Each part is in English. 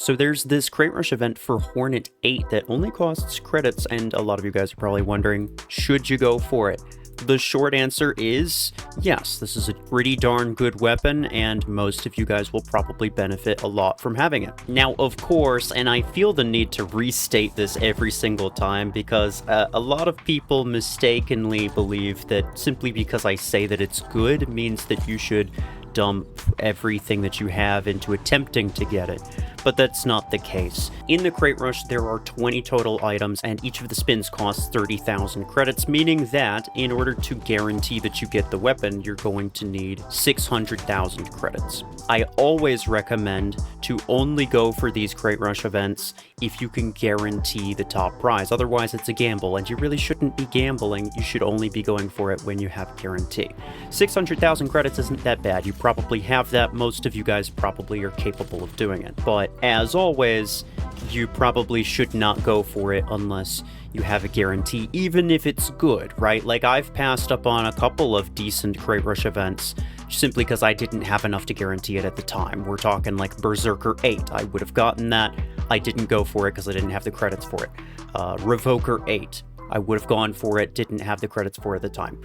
So there's this Crate Rush event for Hornet 8 that only costs credits, and a lot of you guys are probably wondering, should you go for it? The short answer is yes, this is a pretty darn good weapon, and most of you guys will probably benefit a lot from having it. Now, of course, and I feel the need to restate this every single time because a lot of people mistakenly believe that simply because I say that it's good means that you should dump everything that you have into attempting to get it, but that's not the case. In the Crate Rush, there are 20 total items, and each of the spins costs 30,000 credits, meaning that in order to guarantee that you get the weapon, you're going to need 600,000 credits. I always recommend to only go for these Crate Rush events if you can guarantee the top prize. Otherwise, it's a gamble, and you really shouldn't be gambling. You should only be going for it when you have a guarantee. 600,000 credits isn't that bad. You probably have that. Most of you guys probably are capable of doing it. But as always, you probably should not go for it unless you have a guarantee, even if it's good, right? Like, I've passed up on a couple of decent Crate Rush events simply because I didn't have enough to guarantee it at the time. We're talking like Berserker 8. I would have gotten that. I didn't go for it because I didn't have the credits for it. Revoker 8. I would have gone for it, didn't have the credits for it at the time.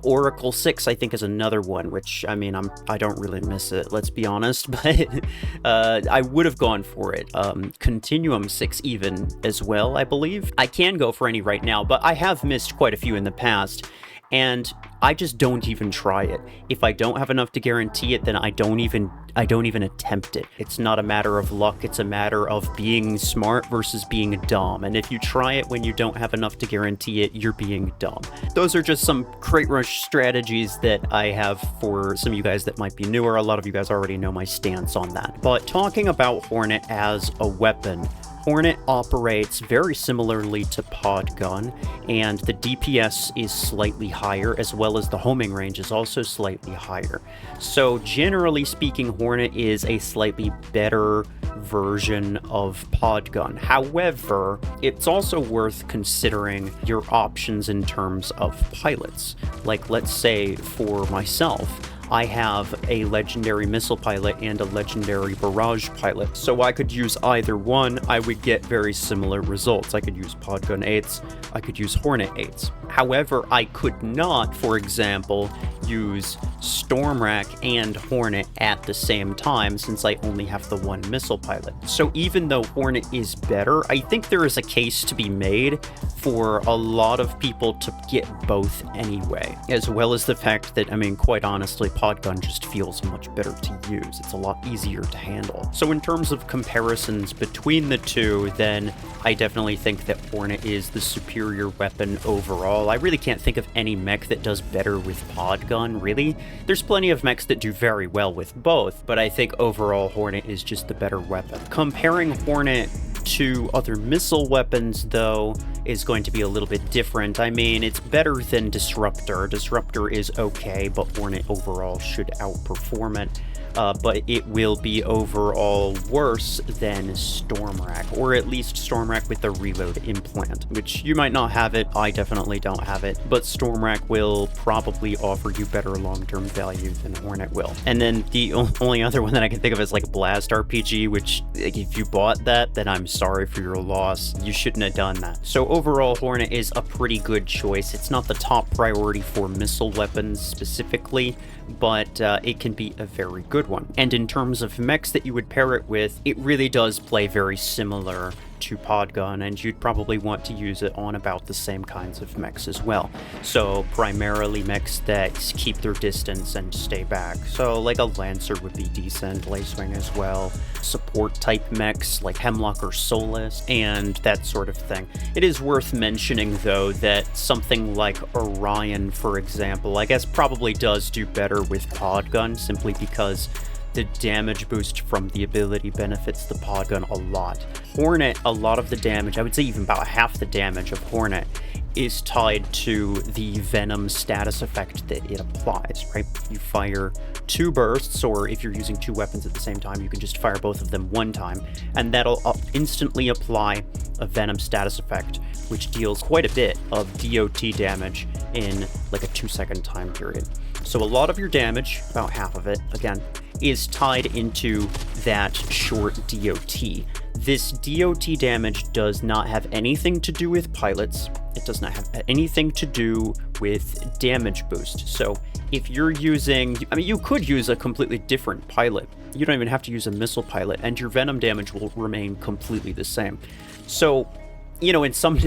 Oracle 6, I think, is another one, which, I mean, I don't really miss it, let's be honest, but I would have gone for it. Continuum 6 even as well, I believe. I can go for any right now, but I have missed quite a few in the past, and I just don't even try it. If I don't have enough to guarantee it, then I don't even attempt it. It's not a matter of luck, it's a matter of being smart versus being dumb. And if you try it when you don't have enough to guarantee it, you're being dumb. Those are just some Crate Rush strategies that I have for some of you guys that might be newer. A lot of you guys already know my stance on that. But talking about Hornet as a weapon, Hornet operates very similarly to Pod Gun, and the DPS is slightly higher, as well as the homing range is also slightly higher. So generally speaking, Hornet is a slightly better version of Pod Gun. However, it's also worth considering your options in terms of pilots. Like, let's say for myself, I have a legendary missile pilot and a legendary barrage pilot, so I could use either one. I would get very similar results. I could use Podgun 8s, I could use Hornet 8s. However, I could not, for example, use Stormrack and Hornet at the same time since I only have the one missile pilot. So even though Hornet is better, I think there is a case to be made for a lot of people to get both anyway, as well as the fact that, I mean, quite honestly, Podgun just feels much better to use. It's a lot easier to handle. So in terms of comparisons between the two, then I definitely think that Hornet is the superior weapon overall. I really can't think of any mech that does better with Podgun, really. There's plenty of mechs that do very well with both, but I think overall Hornet is just the better weapon. Comparing Hornet to other missile weapons, though, is going to be a little bit different. I mean, it's better than Disruptor. Disruptor is okay, but Hornet overall should outperform it. But it will be overall worse than Stormrack, or at least Stormrack with the reload implant, which you might not have it. I definitely don't have it, but Stormrack will probably offer you better long-term value than Hornet will. And then the only other one that I can think of is like Blast RPG, which if you bought that, then I'm sorry for your loss. You shouldn't have done that. So overall, Hornet is a pretty good choice. It's not the top priority for missile weapons specifically, but it can be a very good one. And in terms of mechs that you would pair it with, it really does play very similar to Podgun, and you'd probably want to use it on about the same kinds of mechs as well. So primarily mechs that keep their distance and stay back. So like a Lancer would be decent, Lacewing as well, support type mechs like Hemlock or Solus, and that sort of thing. It is worth mentioning though that something like Orion, for example, I guess probably does do better with Podgun simply because the damage boost from the ability benefits the Podgun a lot. Hornet, a lot of the damage, I would say even about half the damage of Hornet, is tied to the Venom status effect that it applies, right? You fire 2 bursts, or if you're using 2 weapons at the same time, you can just fire both of them one time, and that'll instantly apply a Venom status effect, which deals quite a bit of DOT damage in like a 2-second time period. So a lot of your damage, about half of it, again, is tied into that short DOT. This DOT damage does not have anything to do with pilots. It does not have anything to do with damage boost. So if you're using, I mean, you could use a completely different pilot. You don't even have to use a missile pilot, and your venom damage will remain completely the same. So, you know, in some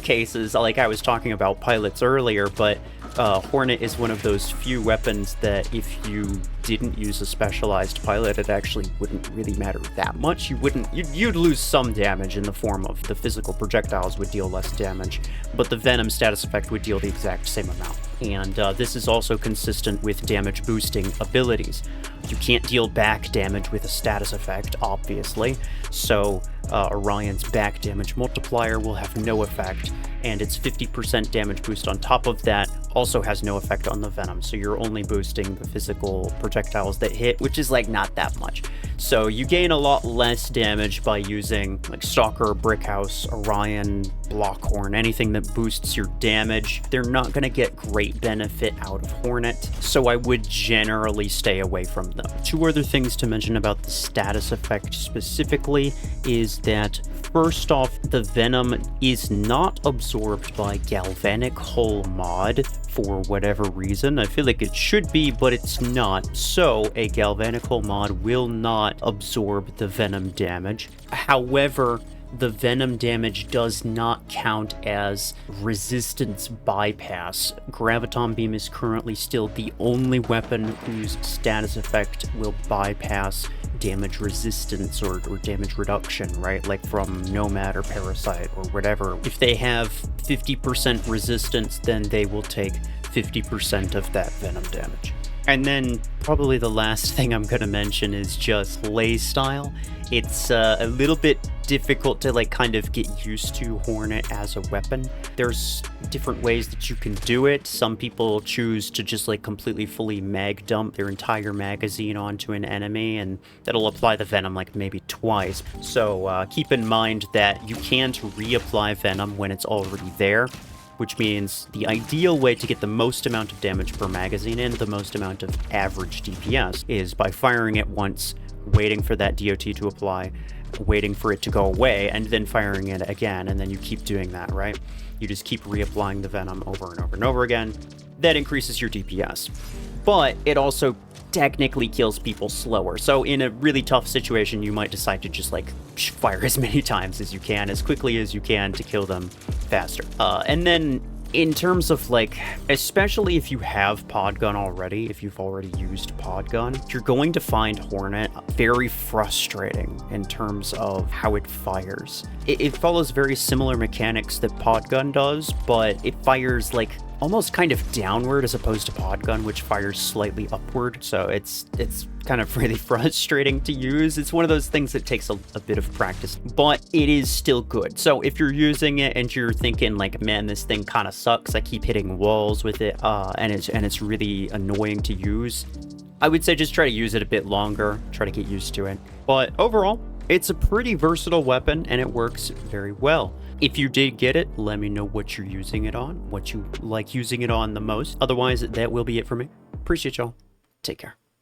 cases, like I was talking about pilots earlier, but Hornet is one of those few weapons that if you didn't use a specialized pilot, it actually wouldn't really matter that much. You'd lose some damage in the form of the physical projectiles would deal less damage, but the venom status effect would deal the exact same amount. And this is also consistent with damage boosting abilities. You can't deal back damage with a status effect, obviously, so Orion's back damage multiplier will have no effect, and its 50% damage boost on top of that also has no effect on the venom, so you're only boosting the physical projectiles that hit, which is like not that much. So you gain a lot less damage by using like Stalker, Brickhouse, Orion, Blockhorn, anything that boosts your damage. They're not going to get great benefit out of Hornet, so I would generally stay away from them. Two other things to mention about the status effect specifically is that first off, the venom is not absorbed by Galvanic Hull mod for whatever reason. I feel like it should be, but it's not. So a Galvanic Hull mod will not absorb the venom damage. However, the venom damage does not count as resistance bypass. Graviton Beam is currently still the only weapon whose status effect will bypass damage resistance or damage reduction, right? Like from Nomad or Parasite or whatever. If they have 50% resistance, then they will take 50% of that venom damage. And then probably the last thing I'm going to mention is just lay style. It's a little bit difficult to like kind of get used to Hornet as a weapon. There's different ways that you can do it. Some people choose to just like completely fully mag dump their entire magazine onto an enemy, and that'll apply the venom like maybe twice. So keep in mind that you can't reapply venom when it's already there, which means the ideal way to get the most amount of damage per magazine and the most amount of average DPS is by firing it once, waiting for that DOT to apply, waiting for it to go away, and then firing it again, and then you keep doing that, right? You just keep reapplying the venom over and over and over again. That increases your DPS. But it also technically kills people slower. So in a really tough situation, you might decide to just like fire as many times as you can, as quickly as you can to kill them faster. And then in terms of like, especially if you have pod gun already, if you've already used pod gun, you're going to find Hornet very frustrating in terms of how it fires. It follows very similar mechanics that pod gun does, but it fires like almost kind of downward as opposed to pod gun, which fires slightly upward. So it's kind of really frustrating to use. It's one of those things that takes a bit of practice, but it is still good. So if you're using it and you're thinking like, man, this thing kind of sucks, I keep hitting walls with it, and it's really annoying to use, I would say just try to use it a bit longer, try to get used to it. But overall, it's a pretty versatile weapon and it works very well. If you did get it, let me know what you're using it on, what you like using it on the most. Otherwise, that will be it for me. Appreciate y'all. Take care.